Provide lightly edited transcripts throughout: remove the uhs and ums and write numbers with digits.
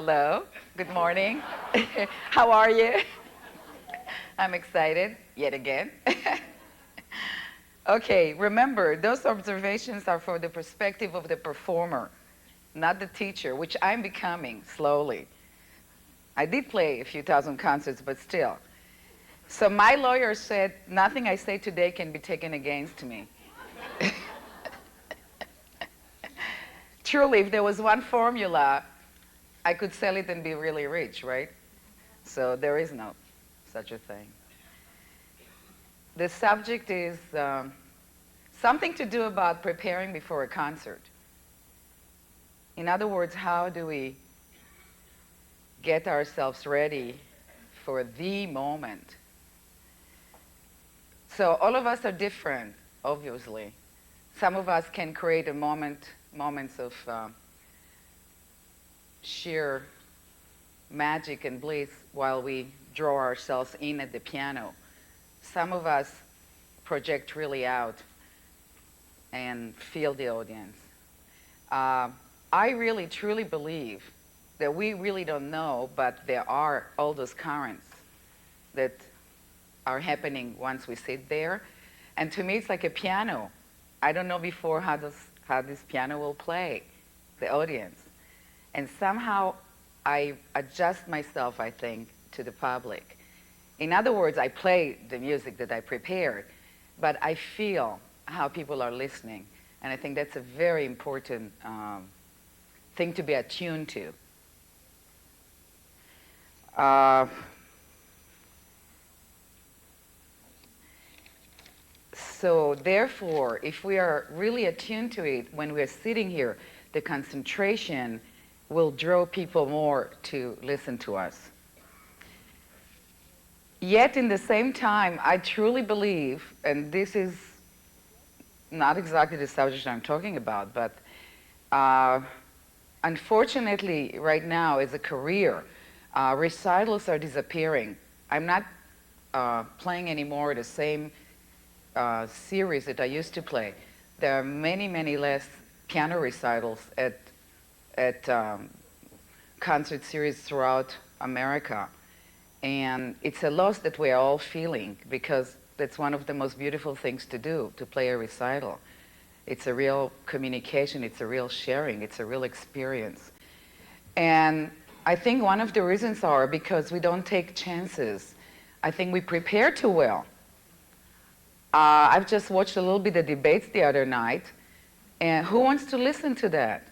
Hello, good morning. How are you? I'm excited, yet again. Okay, remember, those observations are for the perspective of the performer, not the teacher, which I'm becoming slowly. I did play a few thousand concerts, but still. So my lawyer said, nothing I say today can be taken against me. Truly, if there was one formula, I could sell it and be really rich, right? So there is no such a thing. The subject is something to do about preparing before a concert. In other words, how do we get ourselves ready for the moment? So all of us are different, obviously. Some of us can create moments of sheer magic and bliss while we draw ourselves in at the piano. Some of us project really out and feel the audience. I really truly believe that we really don't know, but there are all those currents that are happening once we sit there. And to me, it's like a piano. I don't know before how this piano will play the audience. And somehow I adjust myself, I think, to the public. In other words, I play the music that I prepared, but I feel how people are listening. And I think that's a very important thing to be attuned to. So therefore, if we are really attuned to it when we're sitting here, the concentration will draw people more to listen to us. Yet in the same time, I truly believe, and this is not exactly the subject I'm talking about, but unfortunately right now as a career, recitals are disappearing. I'm not playing anymore the same series that I used to play. There are many, many less piano recitals at concert series throughout America. And it's a loss that we're all feeling because that's one of the most beautiful things to do, to play a recital. It's a real communication, it's a real sharing, it's a real experience. And I think one of the reasons are because we don't take chances. I think we prepare too well. I've just watched a little bit of debates the other night, and who wants to listen to that?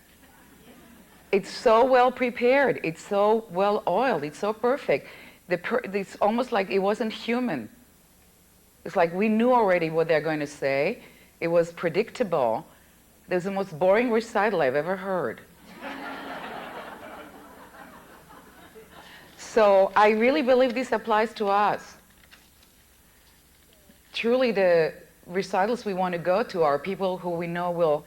It's so well prepared, it's so well oiled, it's so perfect. It's almost like it wasn't human. It's like we knew already what they're going to say. It was predictable. It was the most boring recital I've ever heard. So I really believe this applies to us. Truly, the recitals we want to go to are people who we know will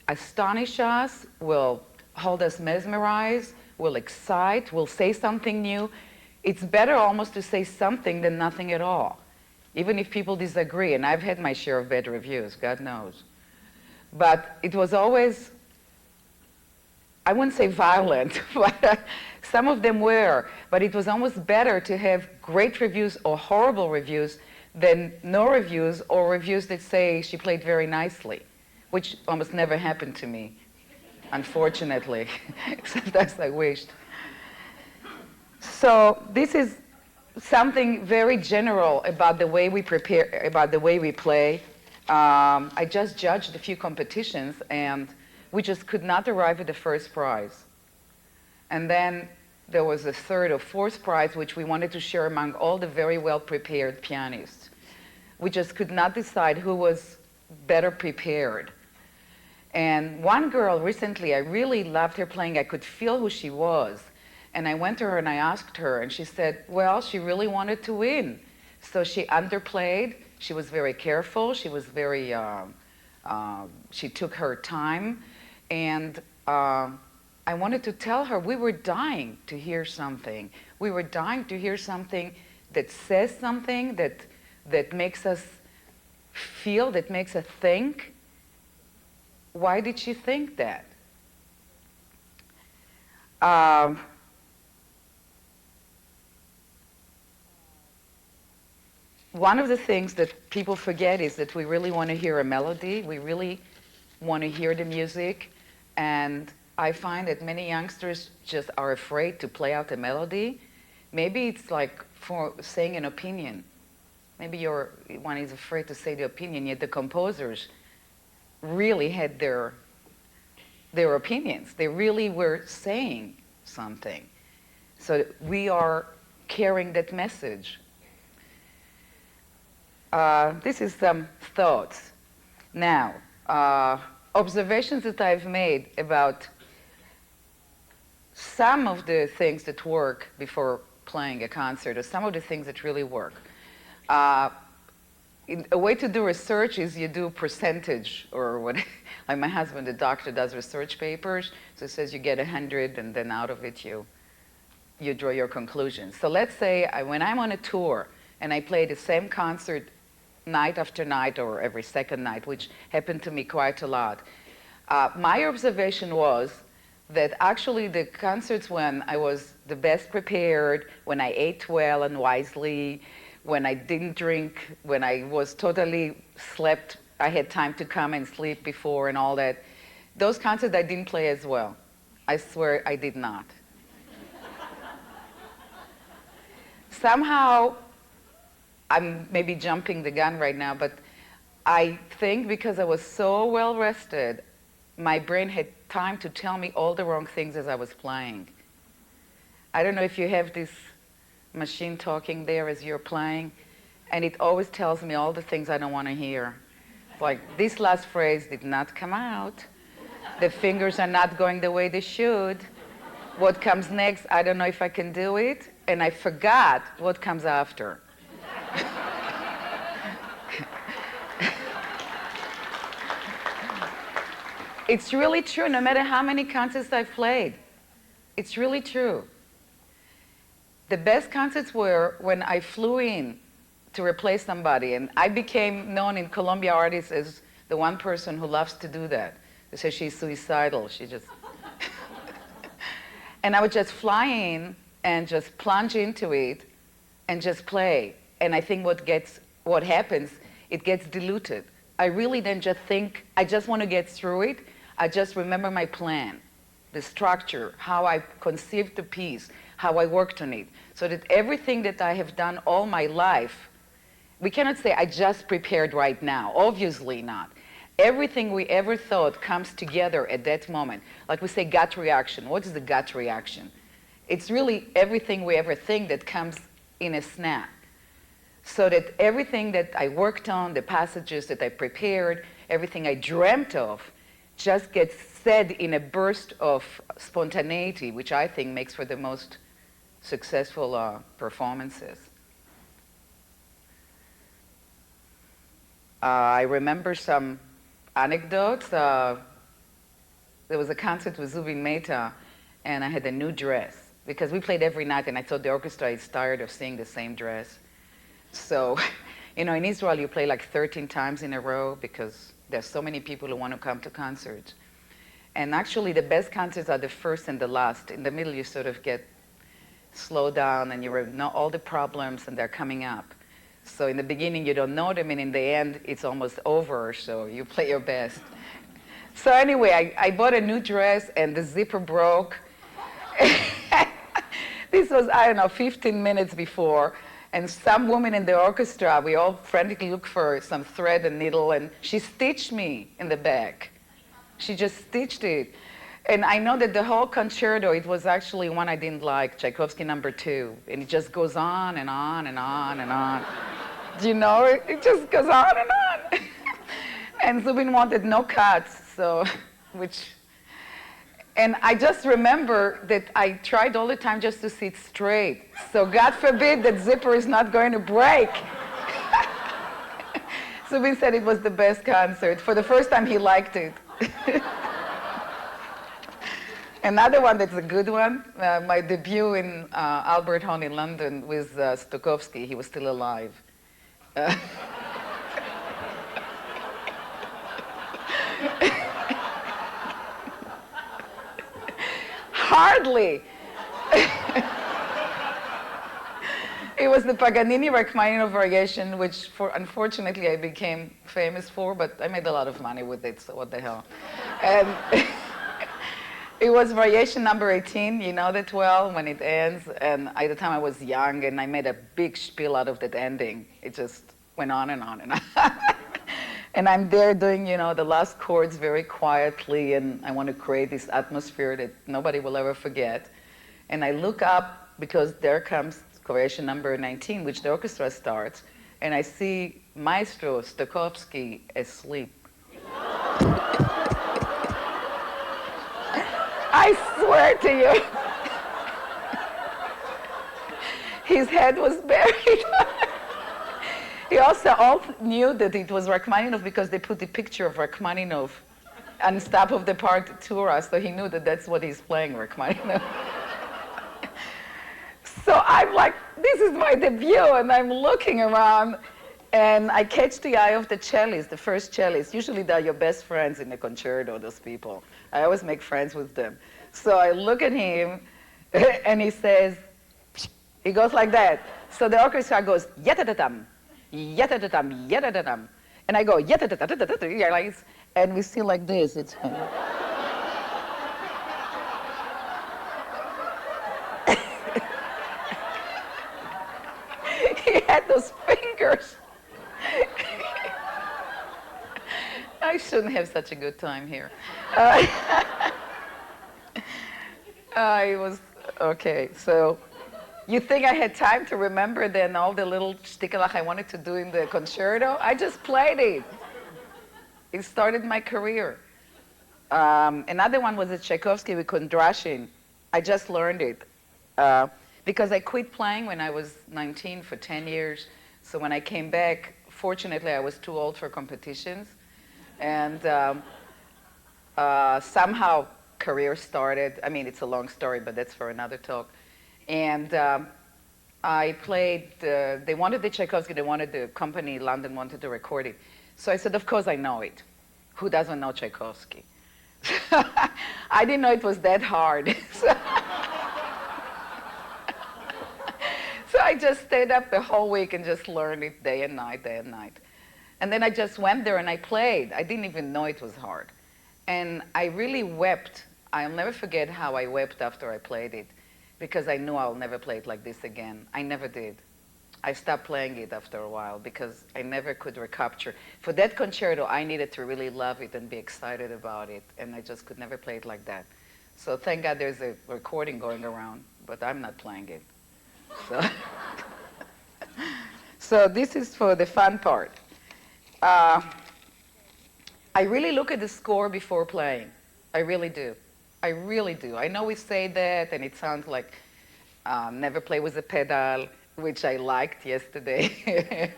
astonish us, will hold us mesmerized, will excite, will say something new. It's better almost to say something than nothing at all, even if people disagree. And I've had my share of bad reviews, God knows. But it was always, I wouldn't say violent, but some of them were. But it was almost better to have great reviews or horrible reviews than no reviews or reviews that say she played very nicely, which almost never happened to me, unfortunately. Sometimes I wished. So this is something very general about the way we prepare, about the way we play. I just judged a few competitions and we just could not arrive at the first prize. And then there was a third or fourth prize which we wanted to share among all the very well prepared pianists. We just could not decide who was better prepared. And one girl recently, I really loved her playing. I could feel who she was. And I went to her and I asked her, and she said, well, she really wanted to win. So she underplayed. She was very careful. She was very, she took her time. And I wanted to tell her we were dying to hear something. We were dying to hear something that says something, that makes us feel, that makes us think. Why did she think that? one of the things that people forget is that we really want to hear a melody. We really want to hear the music. And I find that many youngsters just are afraid to play out the melody. Maybe it's like for saying an opinion. Maybe one is afraid to say the opinion, yet the composers really had their opinions. They really were saying something. So we are carrying that message. This is some thoughts. Now, observations that I've made about some of the things that work before playing a concert, or some of the things that really work. A way to do research is you do percentage, or what, like my husband, the doctor, does research papers, so it says you get 100, and then out of it you draw your conclusions. So let's say when I'm on a tour, and I play the same concert night after night, or every second night, which happened to me quite a lot. My observation was that actually the concerts when I was the best prepared, when I ate well and wisely, when I didn't drink, when I was totally slept, I had time to come and sleep before and all that, those concerts I didn't play as well. I swear I did not. Somehow, I'm maybe jumping the gun right now, but I think because I was so well rested, my brain had time to tell me all the wrong things as I was playing. I don't know if you have this machine talking there as you're playing, and it always tells me all the things I don't want to hear. It's like, this last phrase did not come out. The fingers are not going the way they should. What comes next, I don't know if I can do it, and I forgot what comes after. It's really true, no matter how many concerts I've played. It's really true. The best concerts were when I flew in to replace somebody, and I became known in Colombia artists as the one person who loves to do that. They say she's suicidal, she just... And I would just fly in and just plunge into it and just play. And I think what happens, it gets diluted. I really then just think, I just want to get through it. I just remember my plan, the structure, how I conceived the piece, how I worked on it, so that everything that I have done all my life, we cannot say I just prepared right now, obviously not. Everything we ever thought comes together at that moment. Like we say gut reaction. What is the gut reaction? It's really everything we ever think that comes in a snap. So that everything that I worked on, the passages that I prepared, everything I dreamt of, just gets said in a burst of spontaneity, which I think makes for the most successful performances. I remember some anecdotes. There was a concert with Zubin Mehta, and I had a new dress, because we played every night, and I thought the orchestra is tired of seeing the same dress. So, you know, in Israel, you play like 13 times in a row, because there's so many people who want to come to concerts. And actually, the best concerts are the first and the last. In the middle, you sort of get slowed down, and you know all the problems, and they're coming up. So in the beginning, you don't know them, and in the end, it's almost over, so you play your best. So anyway, I bought a new dress, and the zipper broke. This was, I don't know, 15 minutes before. And some woman in the orchestra, we all frantically looked for some thread and needle, and she stitched me in the back. She just stitched it. And I know that the whole concerto, it was actually one I didn't like, Tchaikovsky No. 2. And it just goes on and on and on and on. Do you know, it just goes on and on. And Zubin wanted no cuts, so, and I just remember that I tried all the time just to sit straight. So God forbid that zipper is not going to break. Zubin said it was the best concert. For the first time, he liked it. Another one that's a good one, my debut in Albert Hall in London with Stokowski. He was still alive. Hardly. It was the Paganini Rachmaninoff variation, which unfortunately I became famous for, but I made a lot of money with it, so what the hell. And it was variation number 18, you know that well, when it ends. And at the time I was young, and I made a big spiel out of that ending. It just went on and on and on. And I'm there doing, you know, the last chords very quietly, and I want to create this atmosphere that nobody will ever forget. And I look up, because there comes variation number 19, which the orchestra starts, and I see Maestro Stokowski asleep. I swear to you, his head was buried. He also all knew that it was Rachmaninoff because they put the picture of Rachmaninoff on top of the partitura, so he knew that that's what he's playing, Rachmaninoff. So I'm like, this is my debut, and I'm looking around, and I catch the eye of the cellist, the first cellist. Usually they're your best friends in the concerto, those people. I always make friends with them. So I look at him, and he says, he goes like that. So the orchestra goes, yet-a-da-dum, yet-a-da-dum, yet-a-da-dum. And I go, yet-a-da-da-da-da-da, and we see like this. It's he had those fingers. I shouldn't have such a good time here. I was, okay, so you think I had time to remember then all the little shtikelach I wanted to do in the concerto? I just played it. It started my career. Another one was a Tchaikovsky with Kondrashin. I just learned it. Because I quit playing when I was 19 for 10 years. So when I came back, fortunately, I was too old for competitions. And somehow career started. I mean, it's a long story, but that's for another talk. And I played, they wanted the Tchaikovsky, they wanted the company, London wanted to record it. So I said, of course I know it. Who doesn't know Tchaikovsky? I didn't know it was that hard. So I just stayed up the whole week and just learned it day and night, day and night. And then I just went there and I played. I didn't even know it was hard. And I really wept. I'll never forget how I wept after I played it, because I knew I'll never play it like this again. I never did. I stopped playing it after a while because I never could recapture. For that concerto, I needed to really love it and be excited about it, and I just could never play it like that. So thank God there's a recording going around, but I'm not playing it. So, so this is for the fun part. I really look at the score before playing. I really do. I really do. I know we say that, and it sounds like never play with a pedal, which I liked yesterday.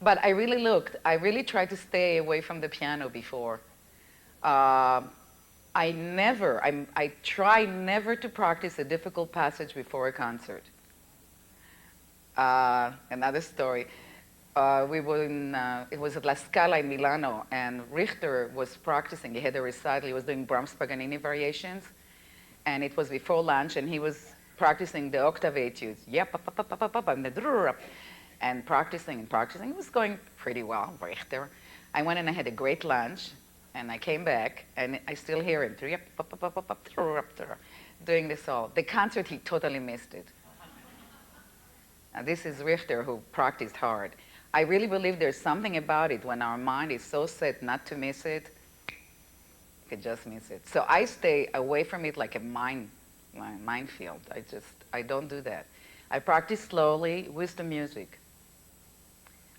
But I really looked. I really tried to stay away from the piano before. I try never to practice a difficult passage before a concert. Another story. We were in, it was at La Scala in Milano, and Richter was practicing. He had a recital. He was doing Brahms Paganini variations, and it was before lunch, and he was practicing the octave etudes. And practicing and practicing. It was going pretty well, Richter. I went and I had a great lunch, and I came back, and I still hear him doing this all. The concert, he totally missed it. Now, this is Richter, who practiced hard. I really believe there's something about it when our mind is so set not to miss it, you could just miss it. So I stay away from it like a minefield. I don't do that. I practice slowly with the music.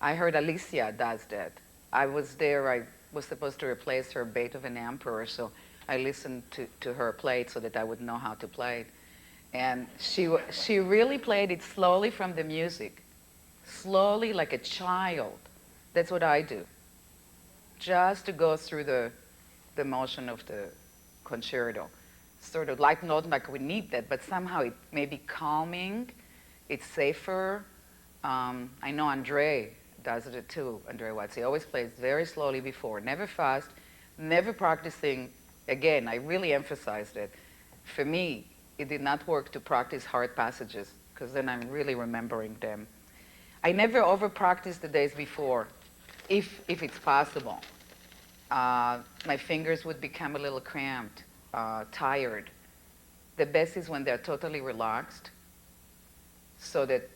I heard Alicia does that. I was there, I was supposed to replace her Beethoven Emperor, so I listened to her play it so that I would know how to play it. And she really played it slowly from the music. Slowly, like a child. That's what I do. Just to go through the motion of the concerto. Sort of like, not like we need that, but somehow it may be calming, it's safer. I know Andre does it too, Andre Watts. He always plays very slowly before, never fast, never practicing. Again, I really emphasized it. For me, it did not work to practice hard passages, because then I'm really remembering them. I never over-practice the days before, if it's possible. My fingers would become a little cramped, tired. The best is when they're totally relaxed, so that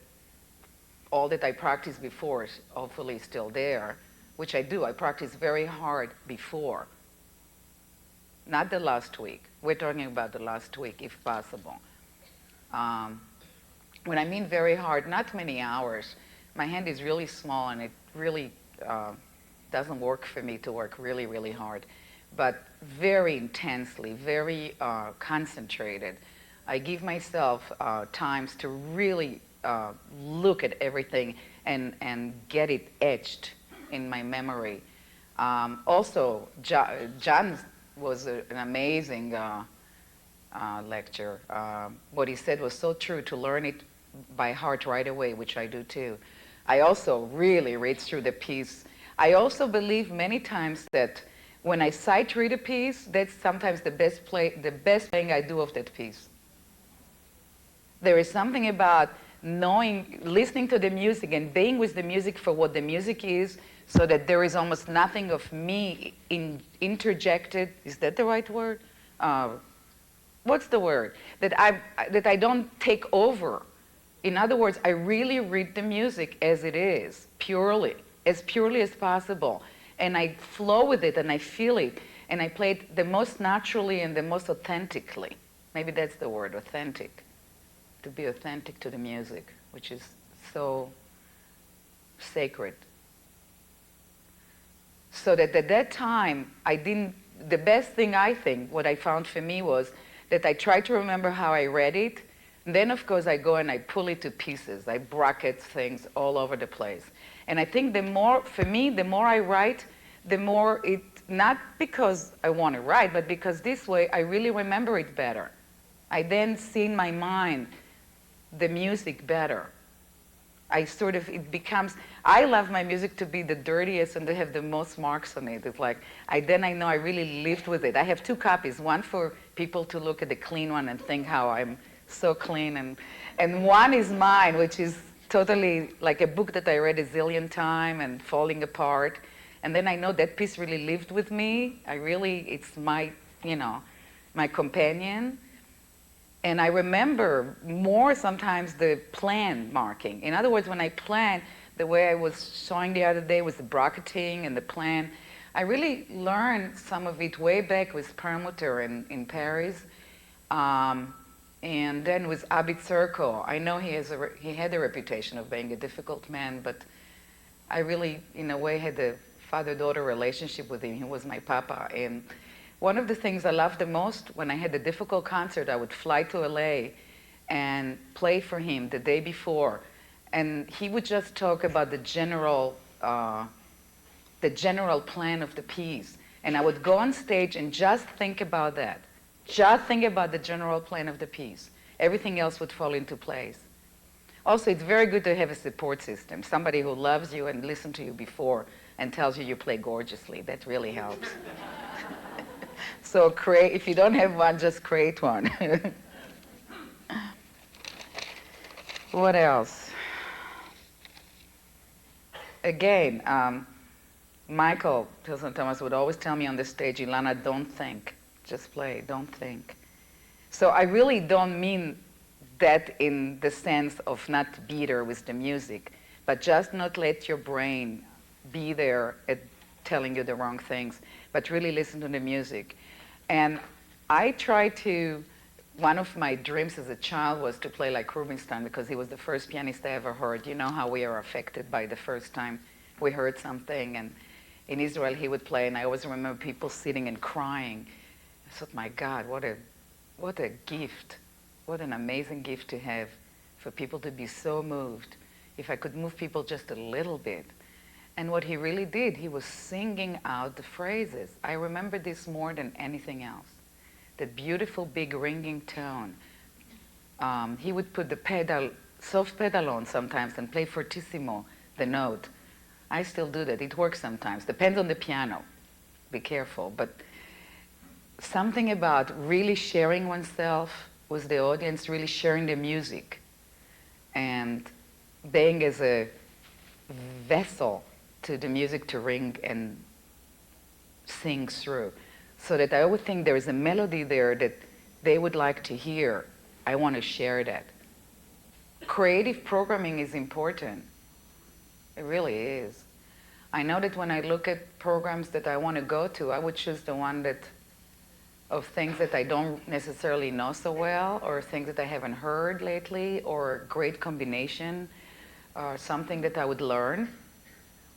all that I practiced before is hopefully still there, which I do. I practice very hard before. Not the last week. We're talking about the last week, if possible. When I mean very hard, not many hours. My hand is really small, and it really doesn't work for me to work really, really hard. But very intensely, very concentrated. I give myself times to really look at everything and get it etched in my memory. Also, John was an amazing lecture. What he said was so true, to learn it by heart right away, which I do too. I also really read through the piece. I also believe many times that when I sight read a piece, that's sometimes the best playing I do of that piece. There is something about knowing, listening to the music and being with the music for what the music is, so that there is almost nothing of me interjected. Is that the right word? What's the word? That I don't take over. In other words, I really read the music as it is, as purely as possible. And I flow with it and I feel it. And I play it the most naturally and the most authentically. Maybe that's the word, authentic. To be authentic to the music, which is so sacred. So that at that time, the best thing I think, what I found for me was that I tried to remember how I read it. And then, of course, I go and I pull it to pieces. I bracket things all over the place. And I think for me, the more I write, the more not because I want to write, but because this way I really remember it better. I then see in my mind the music better. I love my music to be the dirtiest and to have the most marks on it. It's like, then I know I really lived with it. I have 2 copies, one for people to look at the clean one and think how I'm so clean, and one is mine, which is totally like a book that I read a zillion times and falling apart. And then I know that piece really lived with me. It's my, my companion. And I remember more sometimes the plan marking. In other words, when I plan, the way I was showing the other day was the bracketing and the plan. I really learned some of it way back with Perlmutter in Paris. And then with Abid Serko. I know he had a reputation of being a difficult man, but I really, in a way, had a father-daughter relationship with him. He was my papa. And one of the things I loved the most, when I had a difficult concert, I would fly to LA and play for him the day before. And he would just talk about the general plan of the piece. And I would go on stage and just think about that. Just think about the general plan of the piece. Everything else would fall into place. Also, it's very good to have a support system, somebody who loves you and listened to you before and tells you play gorgeously. That really helps. So if you don't have one, just create one. What else? Again, Michael Tilson Thomas would always tell me on the stage, Ilana, don't think. Just play, don't think. So I really don't mean that in the sense of not bitter with the music, but just not let your brain be there at telling you the wrong things, but really listen to the music. And I try one of my dreams as a child was to play like Rubinstein, because he was the first pianist I ever heard. You know how we are affected by the first time we heard something, and in Israel he would play, and I always remember people sitting and crying. I thought, my God, what a gift. What an amazing gift to have, for people to be so moved. If I could move people just a little bit. And what he really did, he was singing out the phrases. I remember this more than anything else. That beautiful, big, ringing tone. He would put the soft pedal on sometimes and play fortissimo, the note. I still do that. It works sometimes. Depends on the piano. Be careful. But something about really sharing oneself with the audience, really sharing the music. and being as a vessel to the music to ring and sing through. So that I would think there is a melody there that they would like to hear. I want to share that. Creative programming is important. It really is. I know that when I look at programs that I want to go to, I would choose the one that of things that I don't necessarily know so well, or things that I haven't heard lately, or great combination, or something that I would learn,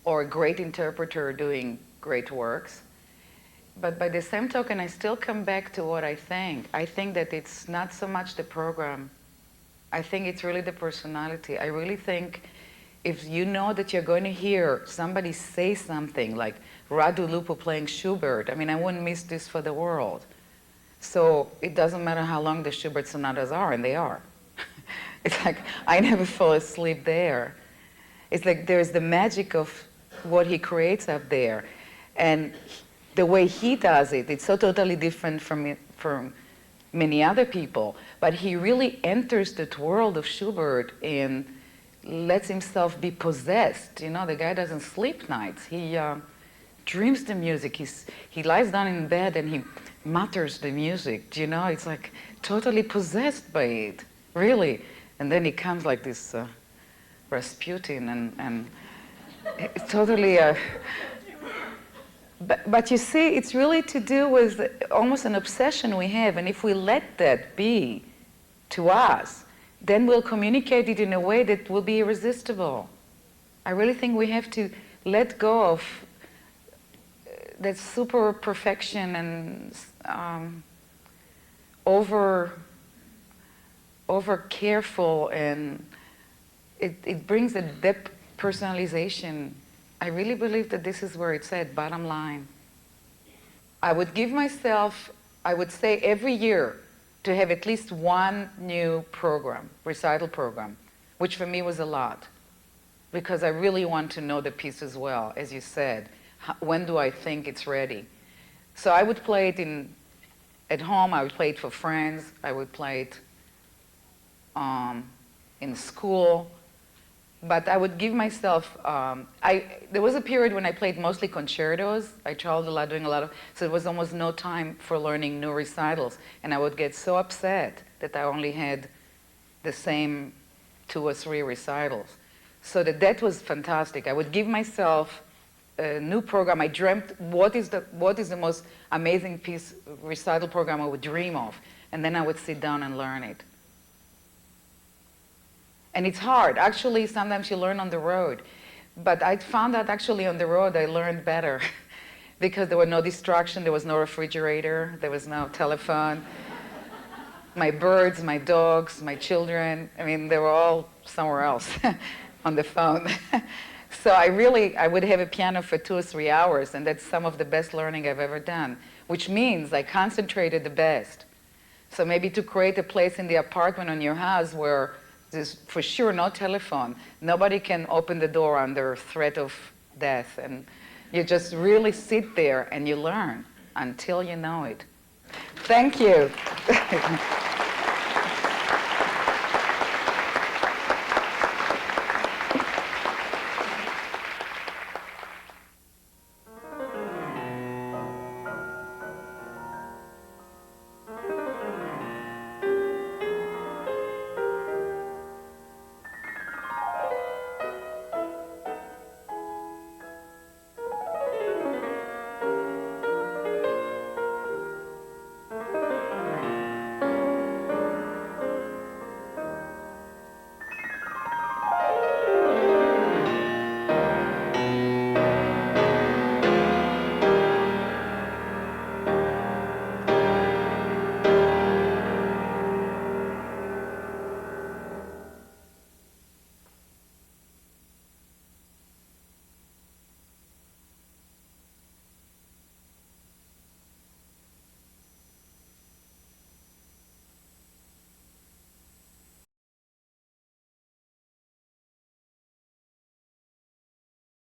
or a great interpreter doing great works. But by the same token, I still come back to what I think. I think that it's not so much the program. I think it's really the personality. I really think if you know that you're going to hear somebody say something like Radu Lupu playing Schubert, I mean, I wouldn't miss this for the world. So it doesn't matter how long the Schubert sonatas are, and they are. It's like, I never fall asleep there. It's like there's the magic of what he creates up there. And the way he does it, it's so totally different from many other people. But he really enters that world of Schubert and lets himself be possessed. You know, the guy doesn't sleep nights. He dreams the music. He lies down in bed and he mutters the music. You know, it's like totally possessed by it, really. And then he comes like this Rasputin and it's totally... But you see, it's really to do with almost an obsession we have, and if we let that be to us, then we'll communicate it in a way that will be irresistible. I really think we have to let go of that super perfection and over careful, and it brings a depth personalization. I really believe that this is where it's at, bottom line. I would give myself, I would say every year, to have at least one new program, recital program, which for me was a lot, because I really want to know the piece as well, as you said. When do I think it's ready? So I would play it at home, I would play it for friends, I would play it in school. But I would give myself, there was a period when I played mostly concertos. I traveled a lot, doing a lot of, so there was almost no time for learning new recitals. And I would get so upset that I only had the same 2 or 3 recitals. So that was fantastic. I would give myself a new program. I dreamt, what is the most amazing piece, recital program I would dream of? And then I would sit down and learn it. And it's hard. Actually, sometimes you learn on the road. But I found that actually on the road I learned better because there was no distraction, there was no refrigerator, there was no telephone. My birds, my dogs, my children, I mean, they were all somewhere else on the phone. So I would have a piano for 2 or 3 hours, and that's some of the best learning I've ever done, which means I concentrated the best. So maybe to create a place in the apartment or in your house where there's for sure no telephone. Nobody can open the door under threat of death. And you just really sit there and you learn until you know it. Thank you.